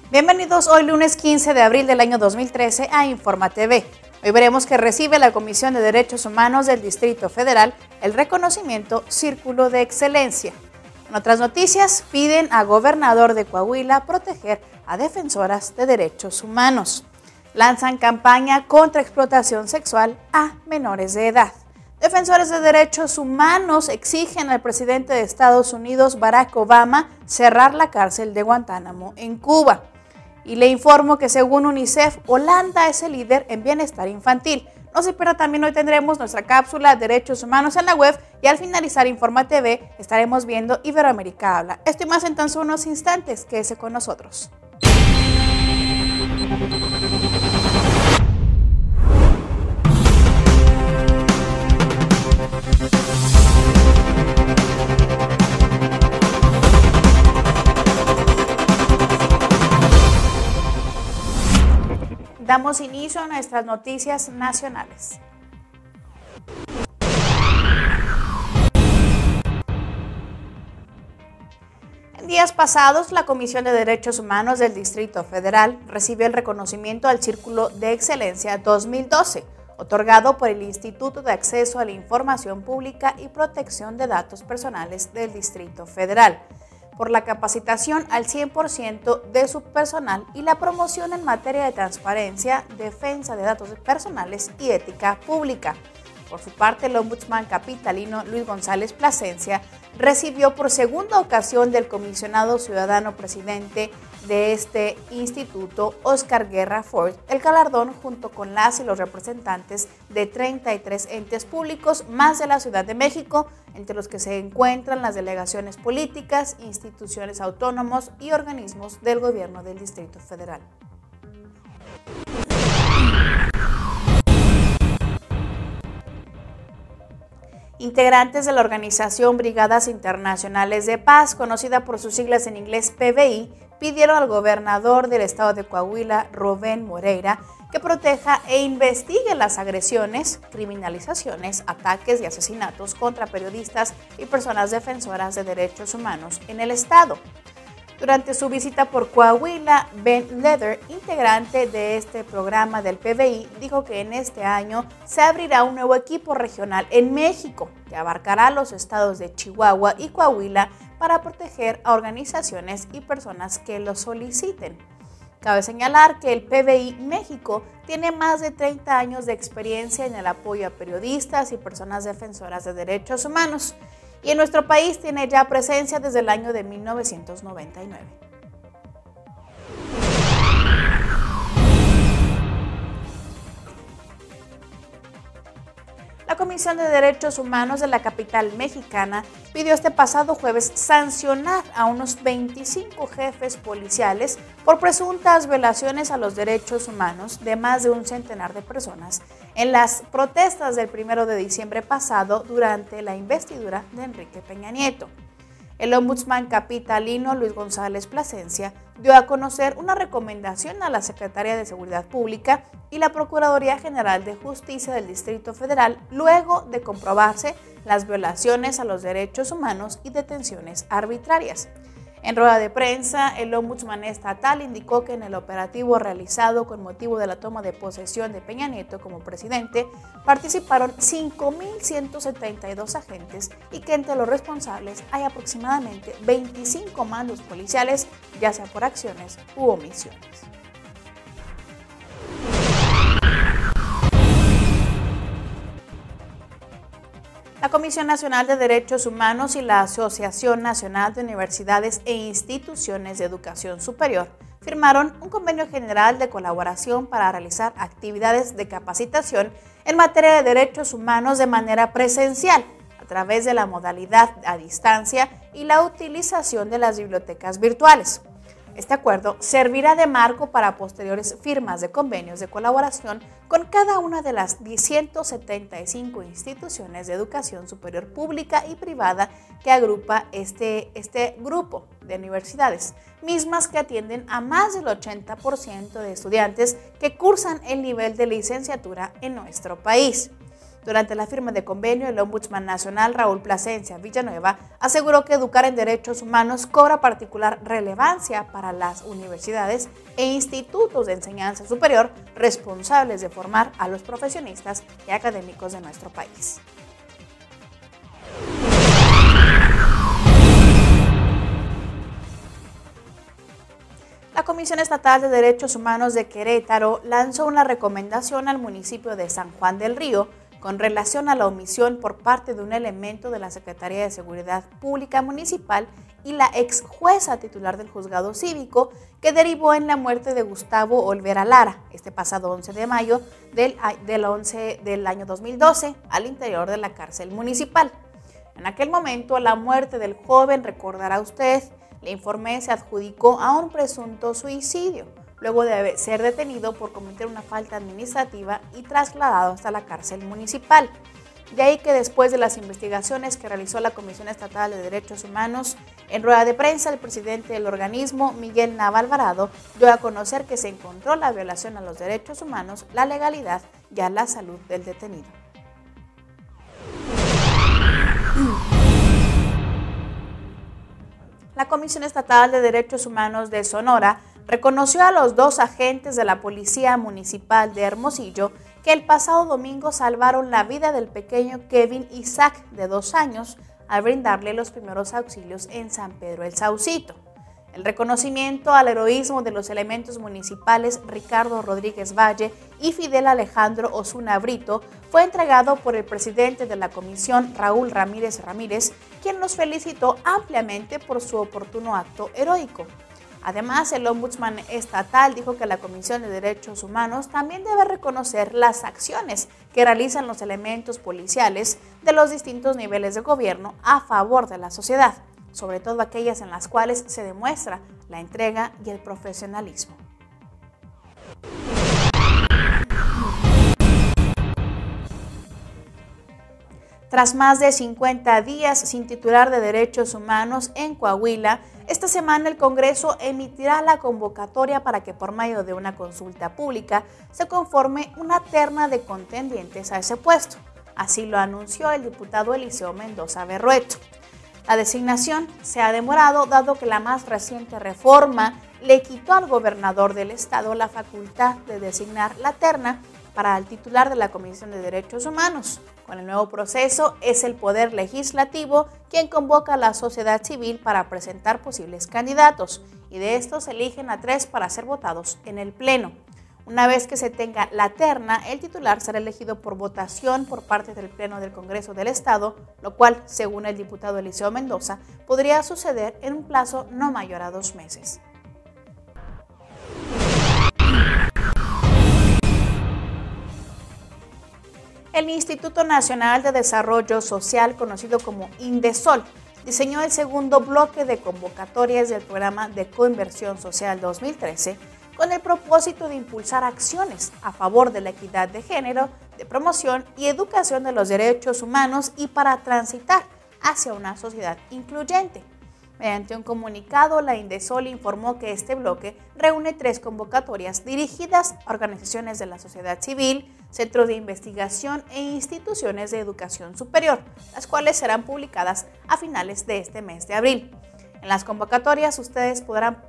Bienvenidos hoy lunes 15 de abril del año 2013 a Informa TV. Hoy veremos que recibe la Comisión de Derechos Humanos del Distrito Federal el reconocimiento Círculo de Excelencia. En otras noticias, piden a gobernador de Coahuila proteger a defensoras de derechos humanos. Lanzan campaña contra explotación sexual a menores de edad. Defensores de derechos humanos exigen al presidente de Estados Unidos, Barack Obama, cerrar la cárcel de Guantánamo en Cuba. Y le informo que según UNICEF, Holanda es el líder en bienestar infantil. No se pierda, también hoy tendremos nuestra cápsula Derechos Humanos en la web y al finalizar Informa TV estaremos viendo Iberoamérica Habla. Esto y más en tan solo unos instantes, quédese con nosotros. Damos inicio a nuestras noticias nacionales. En días pasados, la Comisión de Derechos Humanos del Distrito Federal recibió el reconocimiento al Círculo de Excelencia 2012, otorgado por el Instituto de Acceso a la Información Pública y Protección de Datos Personales del Distrito Federal, por la capacitación al 100% de su personal y la promoción en materia de transparencia, defensa de datos personales y ética pública. Por su parte, el ombudsman capitalino Luis González Plasencia recibió por segunda ocasión del comisionado ciudadano presidente de este instituto, Oscar Guerra Ford, el galardón junto con las y los representantes de 33 entes públicos más de la Ciudad de México, entre los que se encuentran las delegaciones políticas, instituciones autónomos y organismos del gobierno del Distrito Federal. Integrantes de la organización Brigadas Internacionales de Paz, conocida por sus siglas en inglés PBI, pidieron al gobernador del estado de Coahuila, Rubén Moreira, que proteja e investigue las agresiones, criminalizaciones, ataques y asesinatos contra periodistas y personas defensoras de derechos humanos en el estado. Durante su visita por Coahuila, Ben Leder, integrante de este programa del PBI, dijo que en este año se abrirá un nuevo equipo regional en México que abarcará los estados de Chihuahua y Coahuila para proteger a organizaciones y personas que lo soliciten. Cabe señalar que el PBI México tiene más de 30 años de experiencia en el apoyo a periodistas y personas defensoras de derechos humanos, y en nuestro país tiene ya presencia desde el año de 1999. La Comisión de Derechos Humanos de la capital mexicana pidió este pasado jueves sancionar a unos 25 jefes policiales por presuntas violaciones a los derechos humanos de más de un centenar de personas en las protestas del 1 de diciembre pasado durante la investidura de Enrique Peña Nieto. El ombudsman capitalino Luis González Plasencia dio a conocer una recomendación a la Secretaría de Seguridad Pública y la Procuraduría General de Justicia del Distrito Federal luego de comprobarse las violaciones a los derechos humanos y detenciones arbitrarias. En rueda de prensa, el ombudsman estatal indicó que en el operativo realizado con motivo de la toma de posesión de Peña Nieto como presidente, participaron 5.172 agentes y que entre los responsables hay aproximadamente 25 mandos policiales, ya sea por acciones u omisiones. La Comisión Nacional de Derechos Humanos y la Asociación Nacional de Universidades e Instituciones de Educación Superior firmaron un convenio general de colaboración para realizar actividades de capacitación en materia de derechos humanos de manera presencial, a través de la modalidad a distancia y la utilización de las bibliotecas virtuales. Este acuerdo servirá de marco para posteriores firmas de convenios de colaboración con cada una de las 175 instituciones de educación superior pública y privada que agrupa este grupo de universidades, mismas que atienden a más del 80% de estudiantes que cursan el nivel de licenciatura en nuestro país. Durante la firma de convenio, el Ombudsman Nacional Raúl Plasencia Villanueva aseguró que educar en derechos humanos cobra particular relevancia para las universidades e institutos de enseñanza superior responsables de formar a los profesionistas y académicos de nuestro país. La Comisión Estatal de Derechos Humanos de Querétaro lanzó una recomendación al municipio de San Juan del Río con relación a la omisión por parte de un elemento de la Secretaría de Seguridad Pública Municipal y la ex jueza titular del juzgado cívico que derivó en la muerte de Gustavo Olvera Lara este pasado 11 de mayo del año 2012 al interior de la cárcel municipal. En aquel momento, la muerte del joven, recordará usted, le informé, se adjudicó a un presunto suicidio, luego de ser detenido por cometer una falta administrativa y trasladado hasta la cárcel municipal. De ahí que después de las investigaciones que realizó la Comisión Estatal de Derechos Humanos, en rueda de prensa el presidente del organismo, Miguel Nava Alvarado, dio a conocer que se encontró la violación a los derechos humanos, la legalidad y a la salud del detenido. La Comisión Estatal de Derechos Humanos de Sonora reconoció a los 2 agentes de la Policía Municipal de Hermosillo que el pasado domingo salvaron la vida del pequeño Kevin Isaac, de 2 años, al brindarle los primeros auxilios en San Pedro el Saucito. El reconocimiento al heroísmo de los elementos municipales Ricardo Rodríguez Valle y Fidel Alejandro Osuna Brito fue entregado por el presidente de la comisión, Raúl Ramírez Ramírez, quien los felicitó ampliamente por su oportuno acto heroico. Además, el Ombudsman estatal dijo que la Comisión de Derechos Humanos también debe reconocer las acciones que realizan los elementos policiales de los distintos niveles de gobierno a favor de la sociedad, sobre todo aquellas en las cuales se demuestra la entrega y el profesionalismo. Tras más de 50 días sin titular de Derechos Humanos en Coahuila, esta semana el Congreso emitirá la convocatoria para que por medio de una consulta pública se conforme una terna de contendientes a ese puesto. Así lo anunció el diputado Eliseo Mendoza Berrueto. La designación se ha demorado dado que la más reciente reforma le quitó al gobernador del estado la facultad de designar la terna para el titular de la Comisión de Derechos Humanos. Con el nuevo proceso es el Poder Legislativo quien convoca a la sociedad civil para presentar posibles candidatos y de estos eligen a 3 para ser votados en el Pleno. Una vez que se tenga la terna, el titular será elegido por votación por parte del Pleno del Congreso del Estado, lo cual, según el diputado Eliseo Mendoza, podría suceder en un plazo no mayor a 2 meses. El Instituto Nacional de Desarrollo Social, conocido como INDESOL, diseñó el segundo bloque de convocatorias del programa de Coinversión Social 2013 con el propósito de impulsar acciones a favor de la equidad de género, de promoción y educación de los derechos humanos y para transitar hacia una sociedad incluyente. Mediante un comunicado, la INDESOL informó que este bloque reúne 3 convocatorias dirigidas a organizaciones de la sociedad civil, centros de investigación e instituciones de educación superior, las cuales serán publicadas a finales de este mes de abril. En las convocatorias ustedes podrán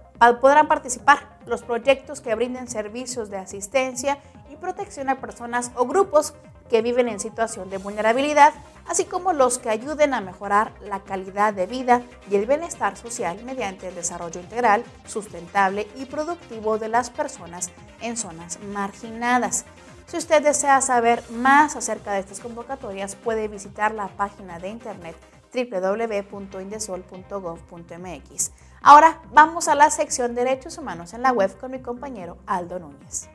participar los proyectos que brinden servicios de asistencia y protección a personas o grupos que viven en situación de vulnerabilidad, así como los que ayuden a mejorar la calidad de vida y el bienestar social mediante el desarrollo integral, sustentable y productivo de las personas en zonas marginadas. Si usted desea saber más acerca de estas convocatorias, puede visitar la página de internet www.indesol.gov.mx. Ahora vamos a la sección Derechos Humanos en la web con mi compañero Aldo Núñez.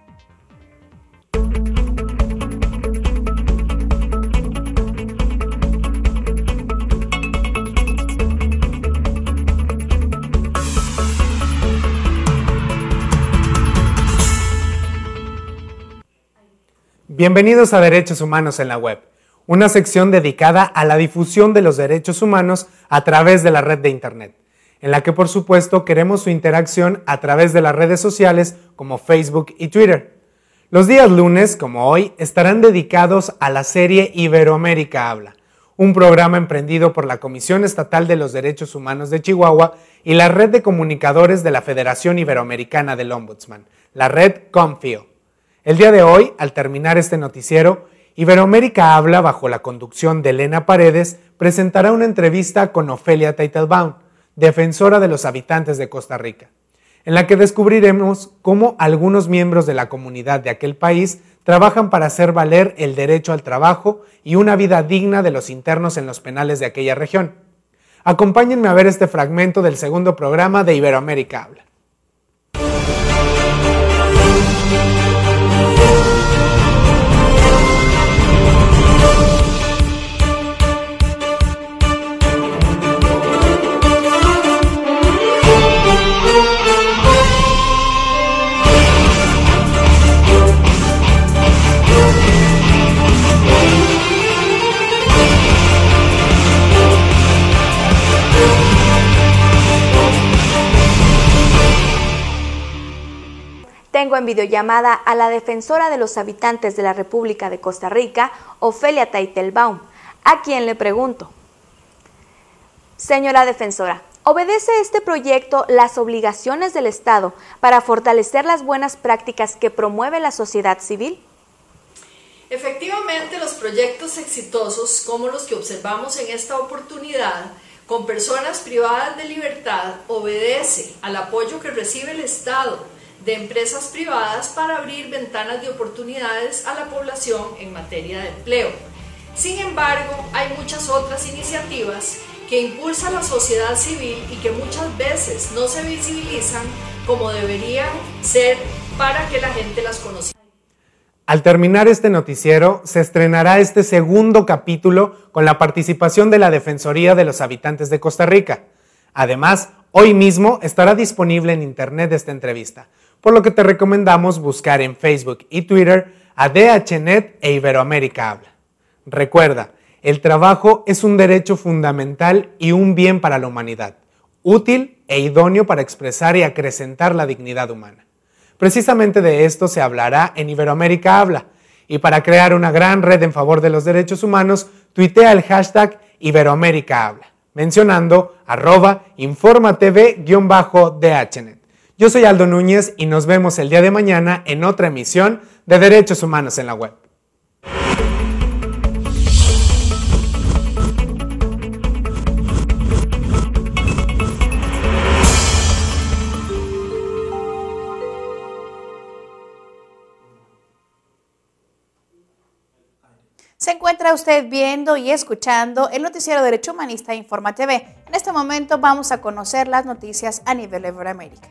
Bienvenidos a Derechos Humanos en la web, una sección dedicada a la difusión de los derechos humanos a través de la red de Internet, en la que por supuesto queremos su interacción a través de las redes sociales como Facebook y Twitter. Los días lunes, como hoy, estarán dedicados a la serie Iberoamérica Habla, un programa emprendido por la Comisión Estatal de los Derechos Humanos de Chihuahua y la Red de Comunicadores de la Federación Iberoamericana del Ombudsman, la red COMFIO. El día de hoy, al terminar este noticiero, Iberoamérica Habla, bajo la conducción de Elena Paredes, presentará una entrevista con Ofelia Teitelbaum, defensora de los habitantes de Costa Rica, en la que descubriremos cómo algunos miembros de la comunidad de aquel país trabajan para hacer valer el derecho al trabajo y una vida digna de los internos en los penales de aquella región. Acompáñenme a ver este fragmento del segundo programa de Iberoamérica Habla. Tengo en videollamada a la defensora de los habitantes de la República de Costa Rica, Ofelia Teitelbaum, a quien le pregunto: señora defensora, ¿obedece este proyecto las obligaciones del Estado para fortalecer las buenas prácticas que promueve la sociedad civil? Efectivamente, los proyectos exitosos como los que observamos en esta oportunidad con personas privadas de libertad obedece al apoyo que recibe el Estado de empresas privadas para abrir ventanas de oportunidades a la población en materia de empleo. Sin embargo, hay muchas otras iniciativas que impulsa la sociedad civil y que muchas veces no se visibilizan como deberían ser para que la gente las conozca. Al terminar este noticiero, se estrenará este segundo capítulo con la participación de la Defensoría de los Habitantes de Costa Rica. Además, hoy mismo estará disponible en internet esta entrevista, por lo que te recomendamos buscar en Facebook y Twitter a DHNet e Iberoamérica Habla. Recuerda, el trabajo es un derecho fundamental y un bien para la humanidad, útil e idóneo para expresar y acrecentar la dignidad humana. Precisamente de esto se hablará en Iberoamérica Habla, y para crear una gran red en favor de los derechos humanos, tuitea el hashtag Iberoamérica Habla, mencionando @informatv_DHNet. Yo soy Aldo Núñez y nos vemos el día de mañana en otra emisión de Derechos Humanos en la Web. Se encuentra usted viendo y escuchando el noticiero Derecho Humanista Informa TV. En este momento vamos a conocer las noticias a nivel Iberoamérica.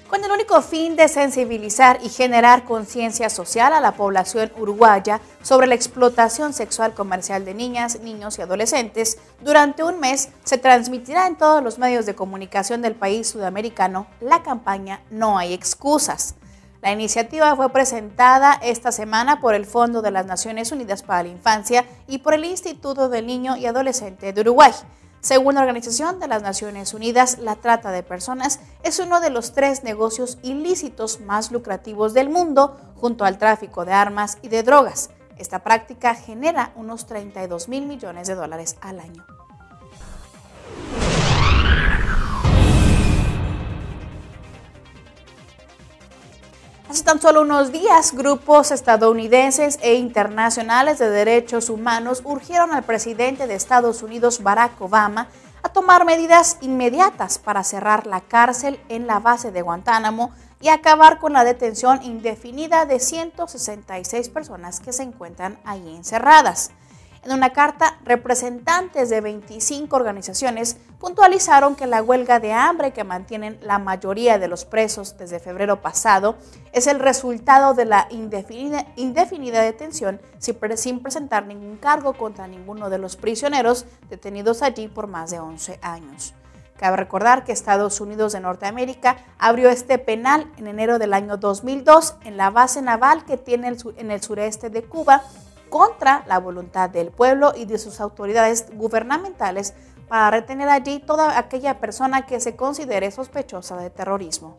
Con el único fin de sensibilizar y generar conciencia social a la población uruguaya sobre la explotación sexual comercial de niñas, niños y adolescentes, durante un mes se transmitirá en todos los medios de comunicación del país sudamericano la campaña No hay excusas. La iniciativa fue presentada esta semana por el Fondo de las Naciones Unidas para la Infancia y por el Instituto del Niño y Adolescente de Uruguay. Según la Organización de las Naciones Unidas, la trata de personas es uno de los 3 negocios ilícitos más lucrativos del mundo, junto al tráfico de armas y de drogas. Esta práctica genera unos 32.000 millones de dólares al año. Hace tan solo unos días, grupos estadounidenses e internacionales de derechos humanos urgieron al presidente de Estados Unidos, Barack Obama, a tomar medidas inmediatas para cerrar la cárcel en la base de Guantánamo y acabar con la detención indefinida de 166 personas que se encuentran ahí encerradas. En una carta, representantes de 25 organizaciones puntualizaron que la huelga de hambre que mantienen la mayoría de los presos desde febrero pasado es el resultado de la indefinida detención sin presentar ningún cargo contra ninguno de los prisioneros detenidos allí por más de 11 años. Cabe recordar que Estados Unidos de Norteamérica abrió este penal en enero del año 2002 en la base naval que tiene en el sureste de Cuba, contra la voluntad del pueblo y de sus autoridades gubernamentales para retener allí toda aquella persona que se considere sospechosa de terrorismo.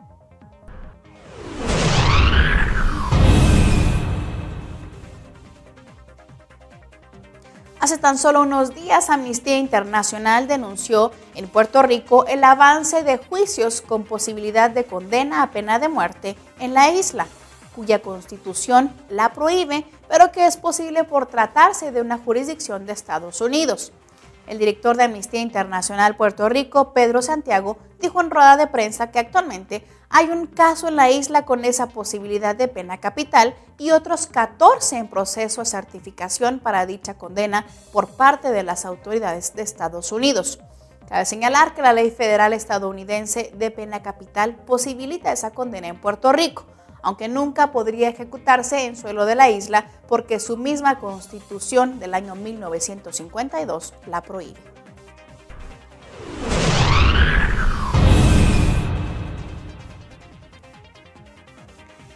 Hace tan solo unos días, Amnistía Internacional denunció en Puerto Rico el avance de juicios con posibilidad de condena a pena de muerte en la isla, cuya constitución la prohíbe, pero que es posible por tratarse de una jurisdicción de Estados Unidos. El director de Amnistía Internacional Puerto Rico, Pedro Santiago, dijo en rueda de prensa que actualmente hay un caso en la isla con esa posibilidad de pena capital y otros 14 en proceso de certificación para dicha condena por parte de las autoridades de Estados Unidos. Cabe señalar que la ley federal estadounidense de pena capital posibilita esa condena en Puerto Rico, aunque nunca podría ejecutarse en suelo de la isla porque su misma constitución del año 1952 la prohíbe.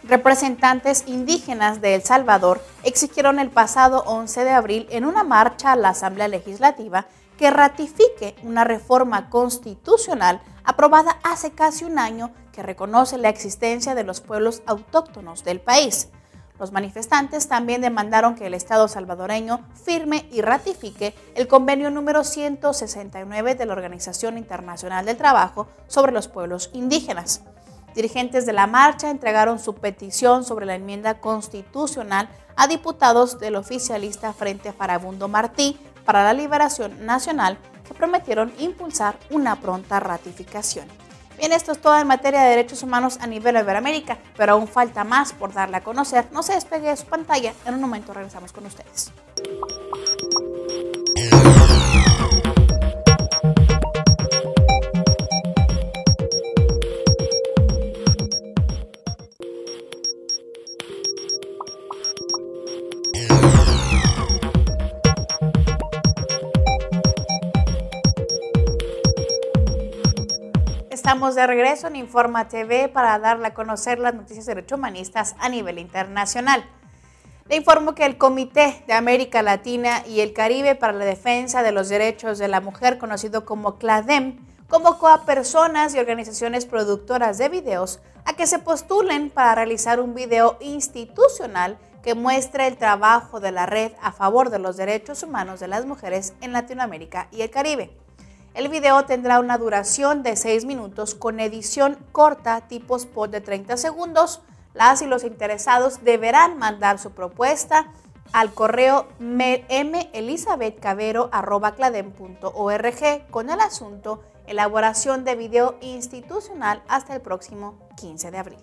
Representantes indígenas de El Salvador exigieron el pasado 11 de abril en una marcha a la Asamblea Legislativa que ratifique una reforma constitucional aprobada hace casi un año que reconoce la existencia de los pueblos autóctonos del país. Los manifestantes también demandaron que el Estado salvadoreño firme y ratifique el convenio número 169 de la Organización Internacional del Trabajo sobre los pueblos indígenas. Dirigentes de la marcha entregaron su petición sobre la enmienda constitucional a diputados del oficialista Frente Farabundo Martí para la Liberación Nacional, que prometieron impulsar una pronta ratificación. Bien, esto es todo en materia de derechos humanos a nivel de Iberoamérica, pero aún falta más por darle a conocer. No se despegue de su pantalla, en un momento regresamos con ustedes. Estamos de regreso en Informa TV para darle a conocer las noticias de derechos humanistas a nivel internacional. Le informo que el Comité de América Latina y el Caribe para la Defensa de los Derechos de la Mujer, conocido como CLADEM, convocó a personas y organizaciones productoras de videos a que se postulen para realizar un video institucional que muestre el trabajo de la red a favor de los derechos humanos de las mujeres en Latinoamérica y el Caribe. El video tendrá una duración de 6 minutos con edición corta tipo spot de 30 segundos. Las y los interesados deberán mandar su propuesta al correo melisabethcavero@cladem.org con el asunto elaboración de video institucional hasta el próximo 15 de abril.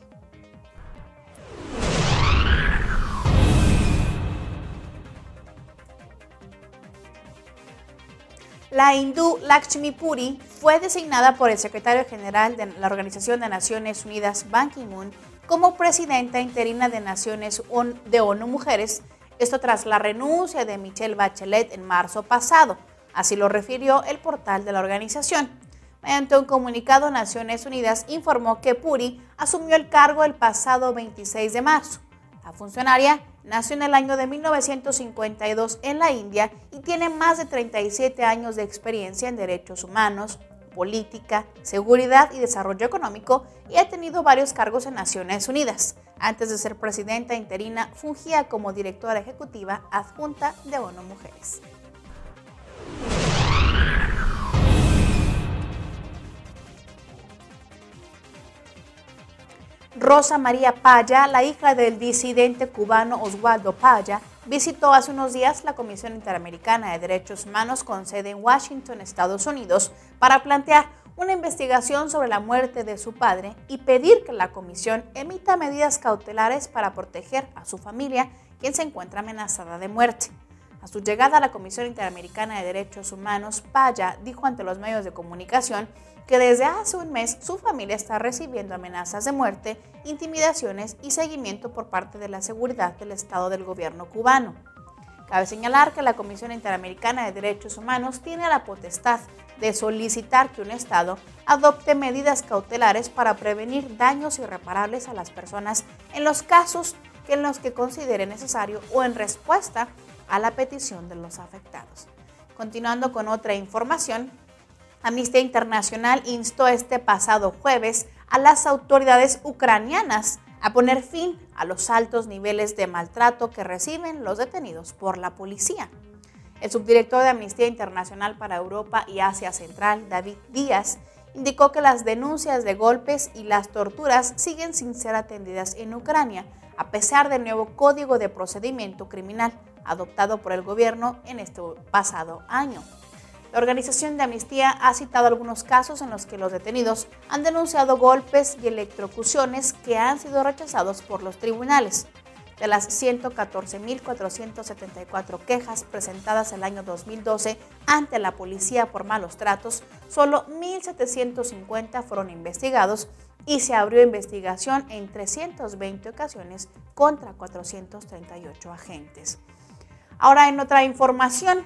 La hindú Lakshmi Puri fue designada por el secretario general de la Organización de Naciones Unidas, Ban Ki-moon, como presidenta interina de Naciones de ONU Mujeres, esto tras la renuncia de Michelle Bachelet en marzo pasado. Así lo refirió el portal de la organización. Mediante un comunicado, Naciones Unidas informó que Puri asumió el cargo el pasado 26 de marzo. La funcionaria nació en el año de 1952 en la India y tiene más de 37 años de experiencia en derechos humanos, política, seguridad y desarrollo económico y ha tenido varios cargos en Naciones Unidas. Antes de ser presidenta interina, fungía como directora ejecutiva adjunta de ONU Mujeres. Rosa María Paya, la hija del disidente cubano Oswaldo Paya, visitó hace unos días la Comisión Interamericana de Derechos Humanos con sede en Washington, Estados Unidos, para plantear una investigación sobre la muerte de su padre y pedir que la comisión emita medidas cautelares para proteger a su familia, quien se encuentra amenazada de muerte. A su llegada a la Comisión Interamericana de Derechos Humanos, Paya dijo ante los medios de comunicación que desde hace un mes su familia está recibiendo amenazas de muerte, intimidaciones y seguimiento por parte de la seguridad del Estado del gobierno cubano. Cabe señalar que la Comisión Interamericana de Derechos Humanos tiene la potestad de solicitar que un Estado adopte medidas cautelares para prevenir daños irreparables a las personas en los casos en los que considere necesario o en respuesta a la petición de los afectados. Continuando con otra información, Amnistía Internacional instó este pasado jueves a las autoridades ucranianas a poner fin a los altos niveles de maltrato que reciben los detenidos por la policía. El subdirector de Amnistía Internacional para Europa y Asia Central, David Díaz, indicó que las denuncias de golpes y las torturas siguen sin ser atendidas en Ucrania, a pesar del nuevo Código de Procedimiento Criminal adoptado por el gobierno en este pasado año. La organización de Amnistía ha citado algunos casos en los que los detenidos han denunciado golpes y electrocuciones que han sido rechazados por los tribunales. De las 114.474 quejas presentadas el año 2012 ante la policía por malos tratos, solo 1.750 fueron investigados y se abrió investigación en 320 ocasiones contra 438 agentes. Ahora, en otra información,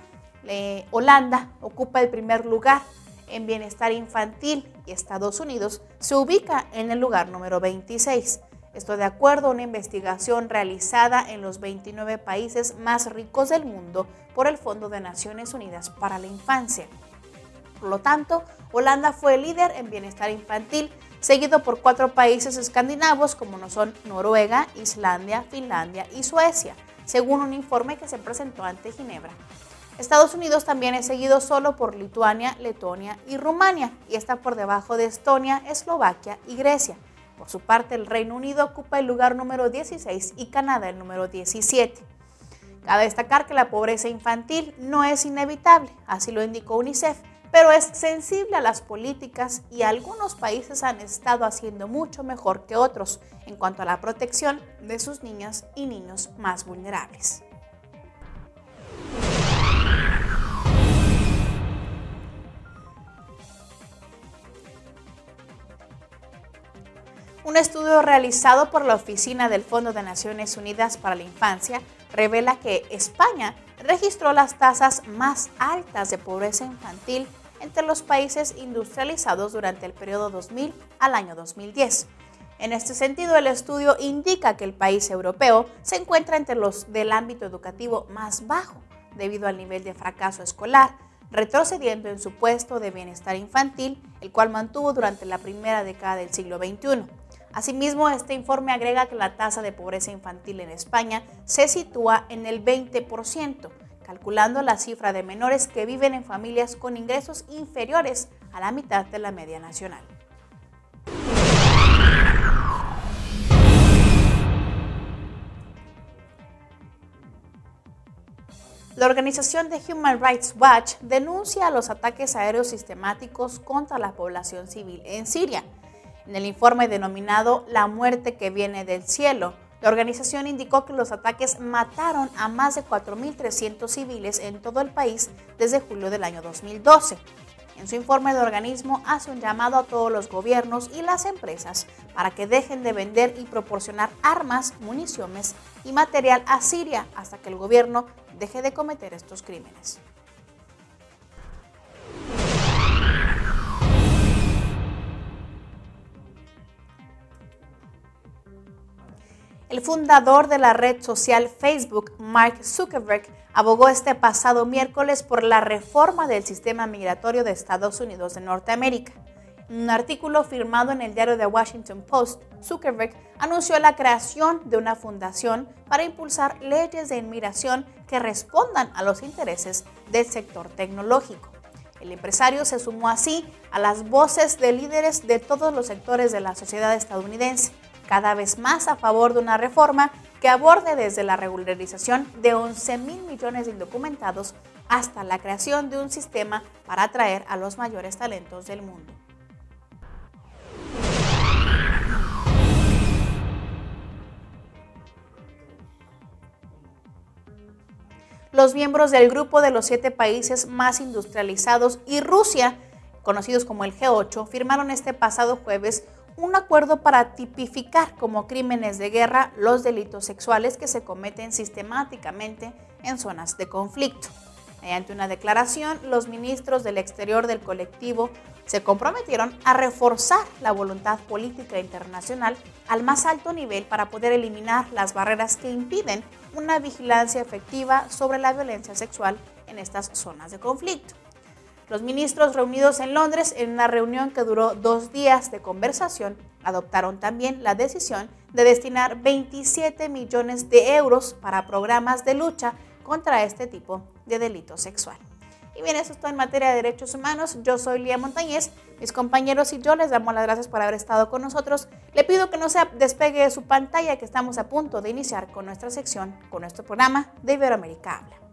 Holanda ocupa el primer lugar en bienestar infantil y Estados Unidos se ubica en el lugar número 26. Esto de acuerdo a una investigación realizada en los 29 países más ricos del mundo por el Fondo de Naciones Unidas para la Infancia. Por lo tanto, Holanda fue el líder en bienestar infantil, seguido por 4 países escandinavos como no son Noruega, Islandia, Finlandia y Suecia, según un informe que se presentó ante Ginebra. Estados Unidos también es seguido solo por Lituania, Letonia y Rumania, y está por debajo de Estonia, Eslovaquia y Grecia. Por su parte, el Reino Unido ocupa el lugar número 16 y Canadá el número 17. Cabe destacar que la pobreza infantil no es inevitable, así lo indicó UNICEF, pero es sensible a las políticas y algunos países han estado haciendo mucho mejor que otros en cuanto a la protección de sus niñas y niños más vulnerables. Un estudio realizado por la Oficina del Fondo de Naciones Unidas para la Infancia revela que España registró las tasas más altas de pobreza infantil entre los países industrializados durante el periodo 2000 al año 2010. En este sentido, el estudio indica que el país europeo se encuentra entre los del ámbito educativo más bajo, debido al nivel de fracaso escolar, retrocediendo en su puesto de bienestar infantil, el cual mantuvo durante la primera década del siglo XXI. Asimismo, este informe agrega que la tasa de pobreza infantil en España se sitúa en el 20%, calculando la cifra de menores que viven en familias con ingresos inferiores a la mitad de la media nacional. La organización de Human Rights Watch denuncia los ataques aéreos sistemáticos contra la población civil en Siria. En el informe denominado La muerte que viene del cielo, la organización indicó que los ataques mataron a más de 4.300 civiles en todo el país desde julio del año 2012. En su informe, el organismo hace un llamado a todos los gobiernos y las empresas para que dejen de vender y proporcionar armas, municiones y material a Siria hasta que el gobierno deje de cometer estos crímenes. El fundador de la red social Facebook, Mark Zuckerberg, abogó este pasado miércoles por la reforma del sistema migratorio de Estados Unidos de Norteamérica. En un artículo firmado en el diario The Washington Post, Zuckerberg anunció la creación de una fundación para impulsar leyes de inmigración que respondan a los intereses del sector tecnológico. El empresario se sumó así a las voces de líderes de todos los sectores de la sociedad estadounidense, cada vez más a favor de una reforma que aborde desde la regularización de 11.000 millones de indocumentados hasta la creación de un sistema para atraer a los mayores talentos del mundo. Los miembros del grupo de los 7 países más industrializados y Rusia, conocidos como el G8, firmaron este pasado jueves un acuerdo para tipificar como crímenes de guerra los delitos sexuales que se cometen sistemáticamente en zonas de conflicto. Mediante una declaración, los ministros del exterior del colectivo se comprometieron a reforzar la voluntad política internacional al más alto nivel para poder eliminar las barreras que impiden una vigilancia efectiva sobre la violencia sexual en estas zonas de conflicto. Los ministros reunidos en Londres en una reunión que duró 2 días de conversación adoptaron también la decisión de destinar 27 millones de euros para programas de lucha contra este tipo de delito sexual. Y bien, eso es todo en materia de derechos humanos. Yo soy Lía Montañez, mis compañeros y yo les damos las gracias por haber estado con nosotros. Le pido que no se despegue de su pantalla, que estamos a punto de iniciar con nuestra sección, con nuestro programa de Iberoamérica Habla.